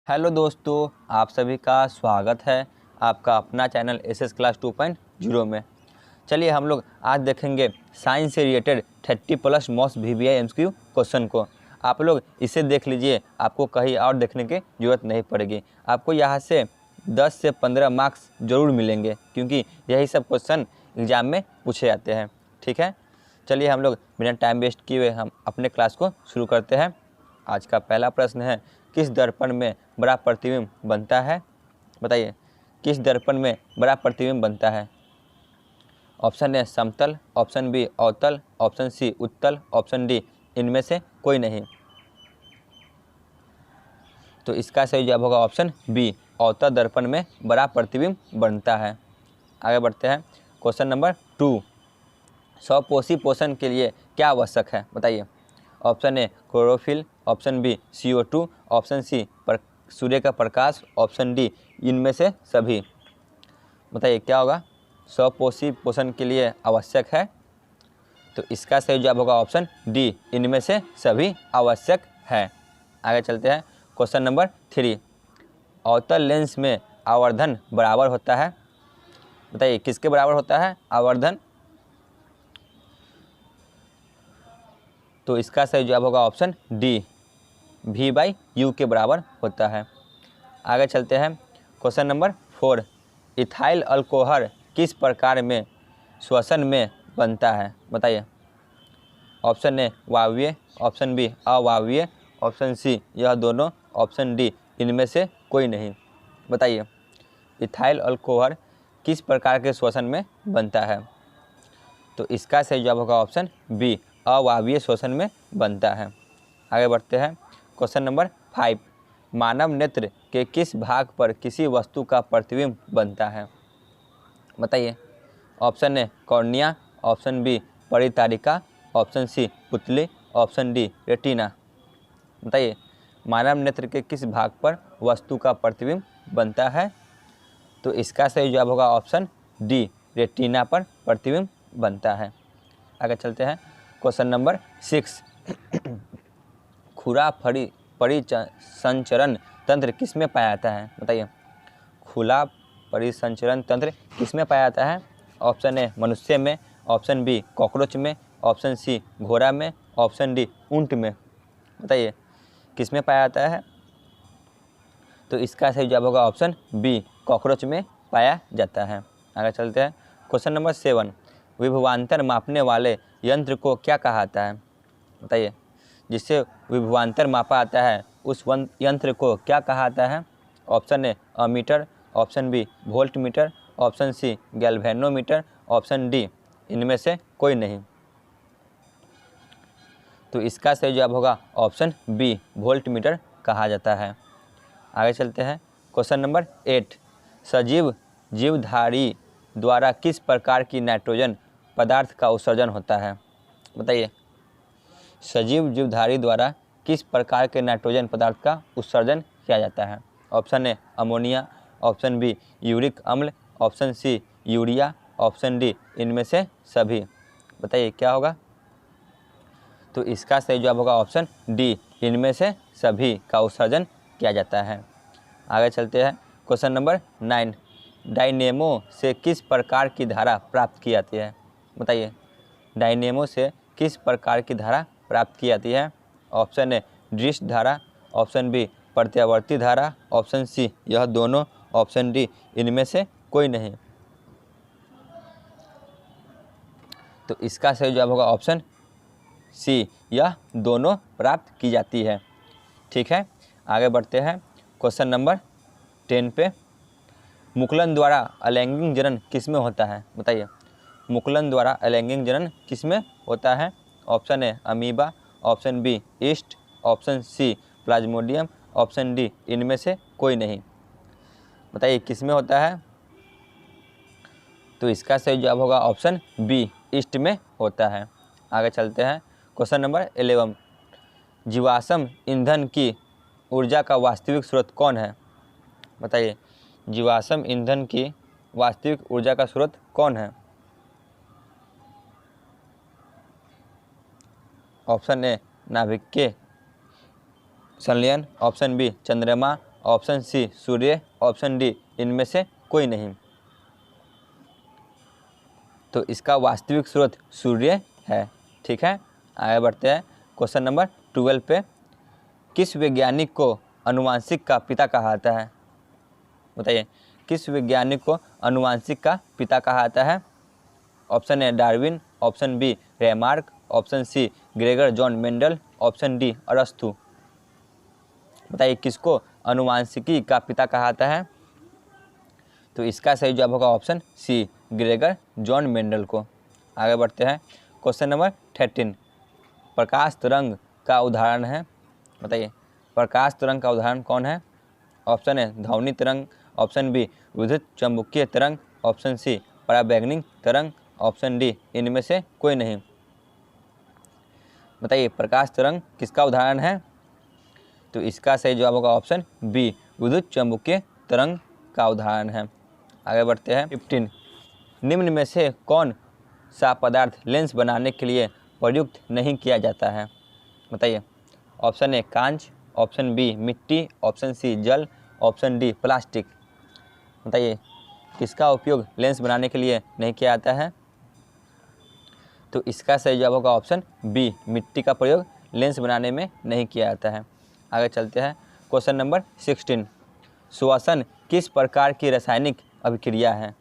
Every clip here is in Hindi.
हेलो दोस्तों, आप सभी का स्वागत है आपका अपना चैनल एसएस क्लास 2.0 में। चलिए हम लोग आज देखेंगे साइंस से related 30+ most VBI MCQ question को। आप लोग इसे देख लीजिए, आपको कहीं और देखने की ज़रूरत नहीं पड़ेगी। आपको यहाँ से 10 से 15 मार्क्स ज़रूर मिलेंगे, क्योंकि यही सब क्वेश्चन एग्ज़ाम में पूछे जाते हैं। ठीक है, चलिए हम लोग बिना टाइम वेस्ट किए हुए हम अपने क्लास को शुरू करते हैं। आज का पहला प्रश्न है, किस दर्पण में बड़ा प्रतिबिंब बनता है? बताइए, किस दर्पण में बड़ा प्रतिबिंब बनता है? ऑप्शन ए समतल, ऑप्शन बी अवतल, ऑप्शन सी उत्तल, ऑप्शन डी इनमें से कोई नहीं। तो इसका सही जवाब होगा ऑप्शन बी, अवतल दर्पण में बड़ा प्रतिबिंब बनता है। आगे बढ़ते हैं। क्वेश्चन नंबर 2, स्वपोषी पोषण के लिए क्या आवश्यक है? बताइए। Option A chlorophyll, option B CO2, option C सूर्य का प्रकाश, ऑप्शन डी इनमें से सभी। बताइए क्या होगा? स्वपोषी पोषण के लिए आवश्यक है, तो इसका सही जवाब होगा ऑप्शन डी, इनमें से सभी आवश्यक है। आगे चलते हैं। क्वेश्चन नंबर 3, अवतल लेंस में आवर्धन बराबर होता है? बताइए किसके बराबर होता है आवर्धन? तो इसका सही जवाब होगा ऑप्शन डी, V/U के बराबर होता है। आगे चलते हैं। क्वेश्चन नंबर 4, इथाइल अल्कोहल किस प्रकार में श्वसन में बनता है? बताइए। ऑप्शन ए वायवीय, ऑप्शन बी अवायवीय, ऑप्शन सी यह दोनों, ऑप्शन डी इनमें से कोई नहीं। बताइए, इथाइल अल्कोहल किस प्रकार के श्वसन में बनता है? तो इसका सही जवाब होगा ऑप्शन बी, अवायवीय श्वसन में बनता है। आगे बढ़ते हैं। क्वेश्चन नंबर 5, मानव नेत्र के किस भाग पर किसी वस्तु का प्रतिबिंब बनता है? बताइए। Option A cornea, option B परितारिका, ऑप्शन सी पुतली, ऑप्शन डी रेटिना। बताइए, मानव नेत्र के किस भाग पर वस्तु का प्रतिबिंब बनता है? तो इसका सही जवाब होगा ऑप्शन डी, रेटिना पर प्रतिबिंब बनता है। आगे चलते हैं। क्वेश्चन नंबर 6, खुरा परिसंचरण तंत्र किसमें पाया जाता है? बताइए। खुला परिसंचरण तंत्र किसमें पाया जाता है? ऑप्शन ए मनुष्य में, ऑप्शन बी कॉकरोच में, ऑप्शन सी घोड़ा में, ऑप्शन डी ऊंट में। बताइए किसमें पाया जाता है? तो इसका सही जवाब होगा ऑप्शन बी, कॉकरोच में पाया जाता है। आगे चलते हैं। क्वेश्चन नंबर 7, विभवांतर मापने वाले यंत्र को क्या कहा जाता है? बताइए। जिससे विभवांतर मापा जाता है उस यंत्र को क्या कहा जाता है? Option A ammeter, option B volt meter, option C galvanometer, option D इनमें से कोई नहीं। तो इसका सही जवाब होगा ऑप्शन बी, वोल्ट मीटर कहा जाता है। आगे चलते हैं। क्वेश्चन नंबर 8, सजीव जीवधारी द्वारा किस प्रकार की नाइट्रोजन पदार्थ का उत्सर्जन होता है? बताइए। सजीव जीवधारी द्वारा किस प्रकार के नाइट्रोजन पदार्थ का उत्सर्जन किया जाता है? Option A ammonia, option B uric अम्ल, option C urea, option D इनमें से सभी। बताइए क्या होगा? तो इसका सही जवाब होगा ऑप्शन डी, इनमें से सभी का उत्सर्जन किया जाता है। आगे चलते हैं। क्वेश्चन नंबर 9, डायनेमो से किस प्रकार की धारा प्राप्त की जाती है? बताइए। डायनेमो से किस प्रकार की धारा प्राप्त की जाती है? ऑप्शन ए दृश्य धारा, ऑप्शन बी प्रत्यावर्ती धारा, ऑप्शन सी यह दोनों, ऑप्शन डी इनमें से कोई नहीं। तो इसका सही जवाब होगा ऑप्शन सी, यह दोनों प्राप्त की जाती है। ठीक है, आगे बढ़ते हैं। क्वेश्चन नंबर 10 पे, मुकुलन द्वारा अलैंगिक जनन किसमें होता है? बताइए। मुकुलन द्वारा अलैंगिक जनन किसमें होता है? Option A amoeba, option B yeast, option C plasmodium, option D इनमें से कोई नहीं। बताइए किसमें होता है? तो इसका सही जवाब होगा ऑप्शन बी, ईस्ट में होता है। आगे चलते हैं। क्वेश्चन नंबर 11, जीवाश्म ईंधन की ऊर्जा का वास्तविक स्रोत कौन है? बताइए। जीवाश्म ईंधन की वास्तविक ऊर्जा का स्रोत कौन है? ऑप्शन ए नाभिकीय संलयन, ऑप्शन बी चंद्रमा, ऑप्शन सी सूर्य, ऑप्शन डी इनमें से कोई नहीं। तो इसका वास्तविक स्रोत सूर्य है। ठीक है, आगे बढ़ते हैं क्वेश्चन नंबर 12 पे। किस वैज्ञानिक को आनुवांशिक का पिता कहा जाता है? बताइए, किस वैज्ञानिक को आनुवांशिक का पिता कहा जाता है? Option A Darwin, option B Lamarck, option C Gregor John Mendel, option D अरस्तु। बताइए किसको आनुवांशिकी का पिता कहा जाता है? तो इसका सही जवाब होगा option C Gregor John Mendel को। आगे बढ़ते हैं क्वेश्चन नंबर 13। प्रकाश तरंग का उदाहरण है। बताइए प्रकाश तरंग का उदाहरण कौन है? ऑप्शन ए ध्वनि तरंग, ऑप्शन बी विद्युत चुम्बकीय तरंग, ऑप्शन सी पराबैंगनी तरंग, ऑप्शन डी इनमें से कोई नहीं। बताइए प्रकाश तरंग किसका उदाहरण है? तो इसका सही जवाब होगा ऑप्शन बी विद्युत चुम्बकीय तरंग का उदाहरण है। आगे बढ़ते हैं 15। निम्न में से कौन सा पदार्थ लेंस बनाने के लिए प्रयुक्त नहीं किया जाता है? बताइए ऑप्शन ए कांच, ऑप्शन बी मिट्टी, ऑप्शन सी जल, ऑप्शन डी प्लास्टिक। बताइए किसका उपयोग लेंस बनाने के लिए नहीं किया जाता है? तो इसका सही जवाब होगा ऑप्शन बी मिट्टी का प्रयोग लेंस बनाने में नहीं किया जाता है। आगे चलते हैं क्वेश्चन नंबर 16। श्वसन किस प्रकार की रासायनिक अभिक्रिया है?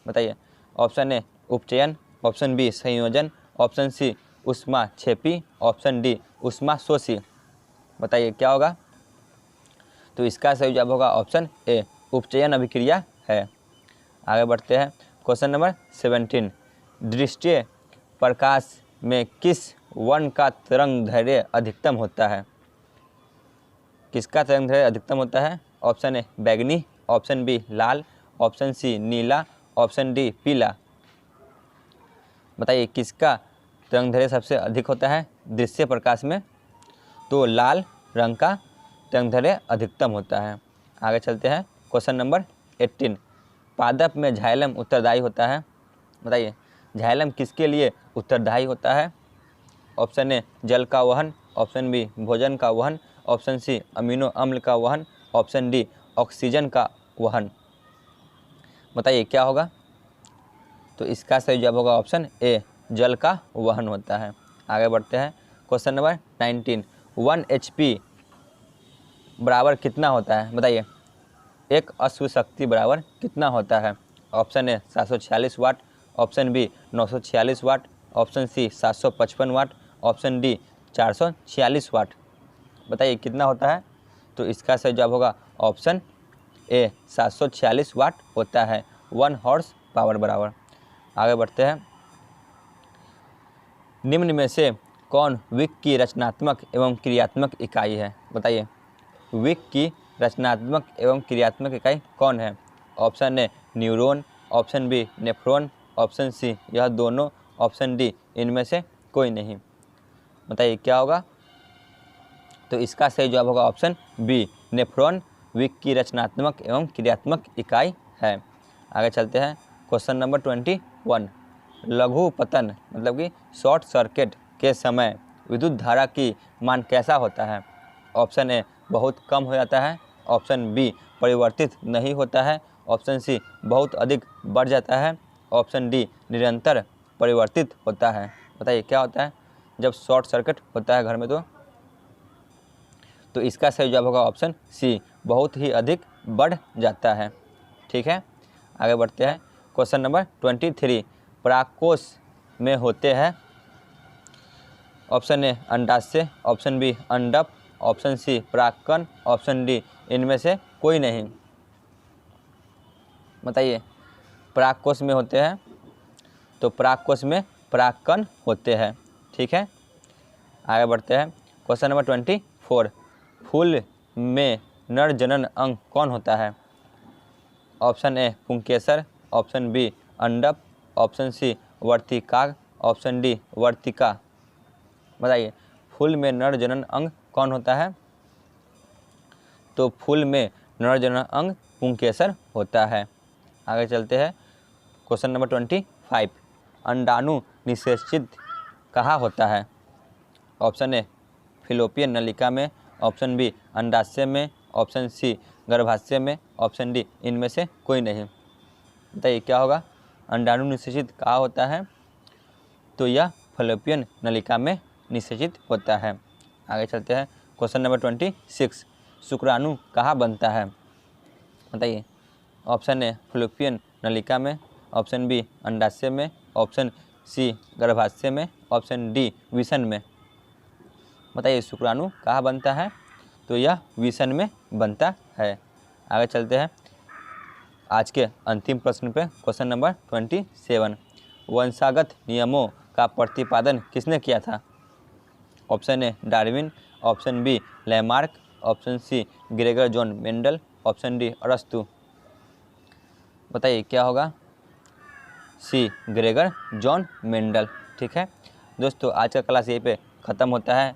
बताइए ऑप्शन ए उपचयन, ऑप्शन बी संयोजन, ऑप्शन सी ऊष्माक्षेपी, ऑप्शन डी ऊष्माशोषी। बताइए क्या होगा? तो इसका सही जवाब होगा ऑप्शन ए उपचयन अभिक्रिया है। आगे बढ़ते हैं क्वेश्चन नंबर 17। दृश्य प्रकाश में किस वर्ण का तरंग दैर्घ्य अधिकतम होता है? किसका तरंग दैर्घ्य अधिकतम होता है? ऑप्शन ए बैगनी, ऑप्शन बी लाल, ऑप्शन सी नीला, ऑप्शन डी पीला। बताइए किसका तरंग दैर्घ्य सबसे अधिक होता है दृश्य प्रकाश में? तो लाल रंग का तरंग दैर्घ्य अधिकतम होता है। आगे चलते हैं क्वेश्चन नंबर 18। पादप में जाइलम उत्तरदायी होता है। बताइए जाइलम किसके लिए उत्तरदायी होता है? ऑप्शन ए जल का वहन, ऑप्शन बी भोजन का वहन, ऑप्शन सी अमीनो अम्ल का वहन, ऑप्शन डी ऑक्सीजन का वहन। बताइए क्या होगा? तो इसका सही जवाब होगा ऑप्शन ए जल का वहन होता है। आगे बढ़ते हैं क्वेश्चन नंबर 19। 1 HP बराबर कितना होता है? बताइए एक अश्व शक्ति बराबर कितना होता है? Option A 746 watt, option B 946 watt, option C 755 watt, option D 446 watt. बताइए कितना होता है? तो इसका सही जवाब होगा ऑप्शन ए 746 वाट होता है 1 हॉर्स पावर बराबर। आगे बढ़ते हैं निम्न में से कौन विक की रचनात्मक एवं क्रियात्मक इकाई है? बताइए विक की रचनात्मक एवं क्रियात्मक इकाई कौन है? Option A neuron, option B nephron, option C यह दोनों, ऑप्शन डी इनमें से कोई नहीं। बताइए क्या होगा? तो इसका सही जवाब होगा ऑप्शन बी नेफ्रॉन विक की रचनात्मक एवं क्रियात्मक इकाई है। आगे चलते हैं क्वेश्चन नंबर 21। लघु पतन मतलब कि शॉर्ट सर्किट के समय विद्युत धारा की मान कैसा होता है? ऑप्शन ए बहुत कम हो जाता है, ऑप्शन बी परिवर्तित नहीं होता है, ऑप्शन सी बहुत अधिक बढ़ जाता है, ऑप्शन डी निरंतर परिवर्तित होता है। बताइए क्या होता है जब शॉर्ट सर्किट होता है घर में? तो इसका सही जवाब होगा ऑप्शन सी बहुत ही अधिक बढ़ जाता है। ठीक है, आगे बढ़ते हैं क्वेश्चन नंबर 23। परागकोश में होते हैं ऑप्शन ए अंडाशय, ऑप्शन बी अंडप, ऑप्शन सी परागकण, ऑप्शन डी इनमें से कोई नहीं। बताइए परागकोश में होते हैं तो परागकोश में परागकण होते हैं। ठीक है, आगे बढ़ते हैं क्वेश्चन नंबर 24। फूल में नर जनन अंग कौन होता है? ऑप्शन ए पुंकेसर, ऑप्शन बी अंडप, ऑप्शन सी वर्तिकाग्र, ऑप्शन डी वर्तिका। बताइए फूल में नर जनन अंग कौन होता है? तो फूल में नर जनन अंग पुंकेसर होता है। आगे चलते हैं क्वेश्चन नंबर 25। अंडाणु निषेचित कहाँ होता है? ऑप्शन ए फिलोपियन नलिका में, ऑप्शन बी अंडाशय में, ऑप्शन सी गर्भाशय में, ऑप्शन डी इनमें से कोई नहीं। बताइए क्या होगा? अंडाणु निषेचित कहाँ होता है? तो यह फैलोपियन नलिका में निषेचित होता है। आगे चलते हैं क्वेश्चन नंबर 26। शुक्राणु कहाँ बनता है? बताइए। ऑप्शन ए फैलोपियन नलिका में, ऑप्शन बी अंडाशय में, ऑप्शन सी गर्भाशय में, ऑप्शन डी विसन में। बताइए शुक्राणु कहाँ बनता है? तो यह विसन में बनता है। आगे चलते हैं आज के अंतिम प्रश्न पे, क्वेश्चन नंबर 27। वंशागत नियमों का प्रतिपादन किसने किया था? Option A Darwin, option B Lamarck, option C Gregor John Mendel, option D अरस्तु। बताइए क्या होगा? C Gregor John Mendel. ठीक है दोस्तों, आज का क्लास यहीं पे ख़त्म होता है।